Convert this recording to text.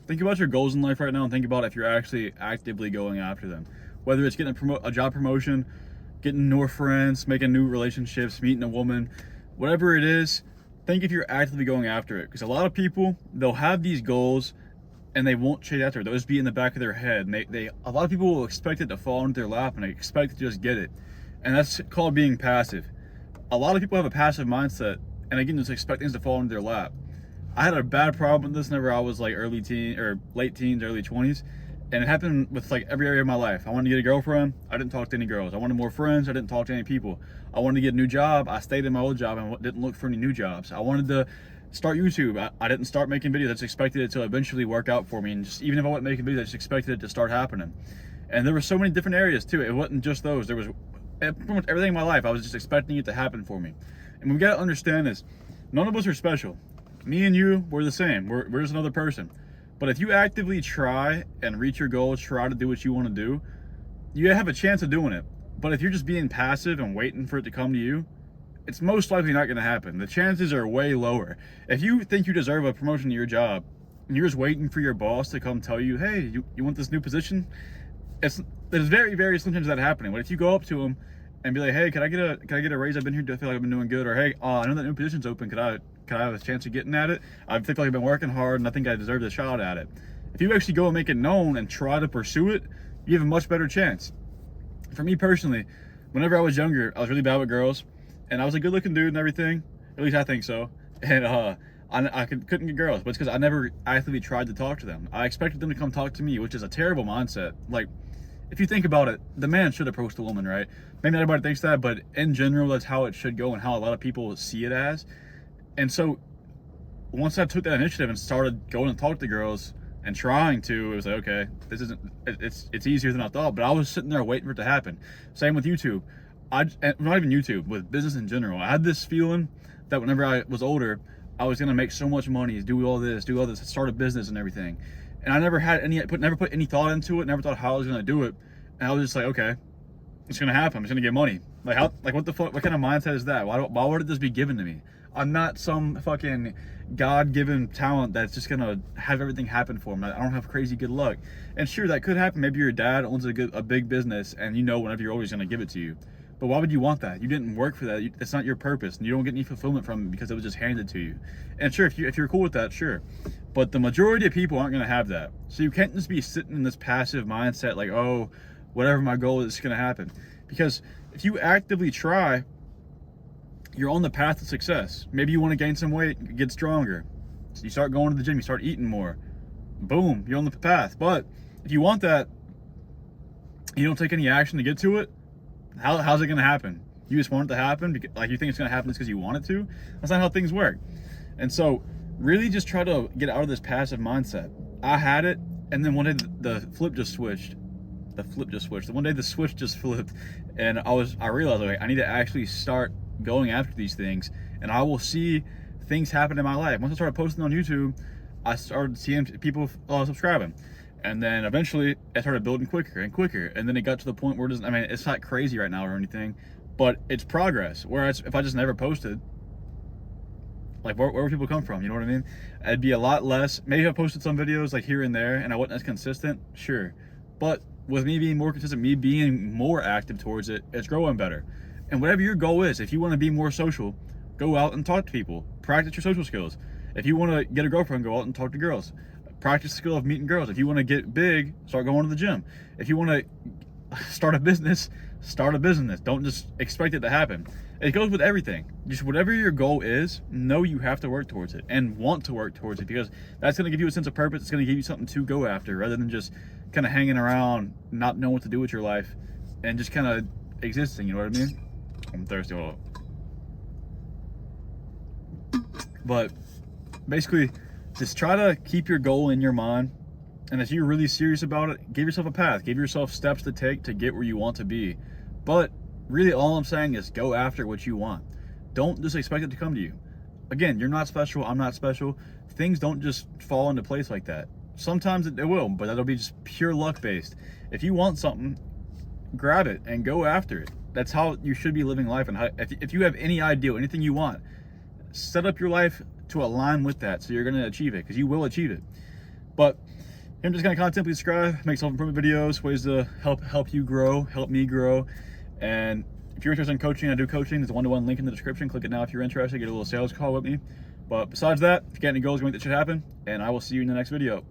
Think about your goals in life right now and think about if you're actually actively going after them. Whether it's getting a job promotion, getting more friends, making new relationships, meeting a woman, whatever it is, think if you're actively going after it. Because a lot of people, they'll have these goals and they won't chase after it. They'll just be in the back of their head. And a lot of people will expect it to fall into their lap and they expect to just get it. And that's called being passive. A lot of people have a passive mindset and again, just expect things to fall into their lap. I had a bad problem with this whenever I was like early teen or late teens, early 20s. And it happened with like every area of my life. I wanted to get a girlfriend. I didn't talk to any girls. I wanted more friends. I didn't talk to any people. I wanted to get a new job. I stayed in my old job and didn't look for any new jobs. I wanted to start YouTube. I didn't start making videos. I just expected it to eventually work out for me. And just even if I wasn't making videos, I just expected it to start happening. And there were so many different areas too. It wasn't just those. There was pretty much everything in my life. I was just expecting it to happen for me. And we got to understand this. None of us are special. Me and you, we're the same. We're just another person. But if you actively try and reach your goals, try to do what you want to do, you have a chance of doing it. But if you're just being passive and waiting for it to come to you, it's most likely not going to happen. The chances are way lower. If you think you deserve a promotion to your job and you're just waiting for your boss to come tell you, hey, you want this new position, there's very, very slim chances of that happening. But if you go up to them and be like, hey, can I get a raise? I've been here, I feel like I've been doing good. Or hey, I know that new position's open. Could I have a chance of getting at it? I feel like I've been working hard and I think I deserve a shot at it. If you actually go and make it known and try to pursue it, you have a much better chance. For me personally, whenever I was younger, I was really bad with girls and I was a good looking dude and everything. At least I think so. And I couldn't get girls, but it's because I never actively tried to talk to them. I expected them to come talk to me, which is a terrible mindset. Like, if you think about it, the man should approach the woman, right? Maybe not everybody thinks that, but in general, that's how it should go and how a lot of people see it as. And so once I took that initiative and started going and talk to girls and trying to, it was like, okay, it's easier than I thought, but I was sitting there waiting for it to happen. Same with YouTube. Not even YouTube, with business in general. I had this feeling that whenever I was older, I was gonna make so much money, do all this, start a business and everything. And I never put any thought into it, never thought how I was gonna do it. And I was just like, okay, it's gonna happen. I'm just gonna get money. What the fuck? What kind of mindset is that? Why would this be given to me? I'm not some fucking God-given talent that's just gonna have everything happen for me. I don't have crazy good luck. And sure, that could happen. Maybe your dad owns a big business, and you know whenever you're always gonna give it to you. But why would you want that? You didn't work for that. It's not your purpose, and you don't get any fulfillment from it because it was just handed to you. And sure, if you're cool with that, sure. But the majority of people aren't gonna have that. So you can't just be sitting in this passive mindset like, oh, whatever my goal is, it's gonna happen. Because if you actively try, you're on the path to success. Maybe you want to gain some weight, get stronger. So you start going to the gym, you start eating more. Boom, you're on the path. But if you want that, you don't take any action to get to it, how's it going to happen? You just want it to happen? Like you think it's going to happen just because you want it to? That's not how things work. And so really just try to get out of this passive mindset. I had it, and then one day the flip just switched. One day the switch just flipped, and I realized, okay, I need to actually start going after these things, and I will see things happen in my life. Once I started posting on YouTube, I started seeing people subscribing, and then eventually it started building quicker and quicker, and then it got to the point where it's not crazy right now or anything, but it's progress. Whereas if I just never posted, like where would people come from? You know what I mean? It'd be a lot less. Maybe I posted some videos like here and there, and I wasn't as consistent, sure, but with me being more consistent, me being more active towards it, it's growing better. And whatever your goal is, if you want to be more social, go out and talk to people. Practice your social skills. If you want to get a girlfriend, go out and talk to girls. Practice the skill of meeting girls. If you want to get big, start going to the gym. If you want to start a business, start a business. Don't just expect it to happen. It goes with everything. Just whatever your goal is, know you have to work towards it and want to work towards it, because that's going to give you a sense of purpose. It's going to give you something to go after rather than just kind of hanging around, not knowing what to do with your life and just kind of existing. You know what I mean? I'm thirsty. Hold up. But basically, just try to keep your goal in your mind. And if you're really serious about it, give yourself a path. Give yourself steps to take to get where you want to be. But really, all I'm saying is go after what you want. Don't just expect it to come to you. Again, you're not special. I'm not special. Things don't just fall into place like that. Sometimes it will, but that'll be just pure luck based. If you want something, grab it and go after it. That's how you should be living life. And if you have any ideal, anything you want, set up your life to align with that so you're going to achieve it, because you will achieve it. But I'm just kind of content. Please subscribe, make self-improvement videos, ways to help you grow, help me grow. And if you're interested in coaching, I do coaching. There's a one-to-one link in the description. Click it now if you're interested. Get a little sales call with me. But besides that, if you got any goals, go make that shit happen. And I will see you in the next video.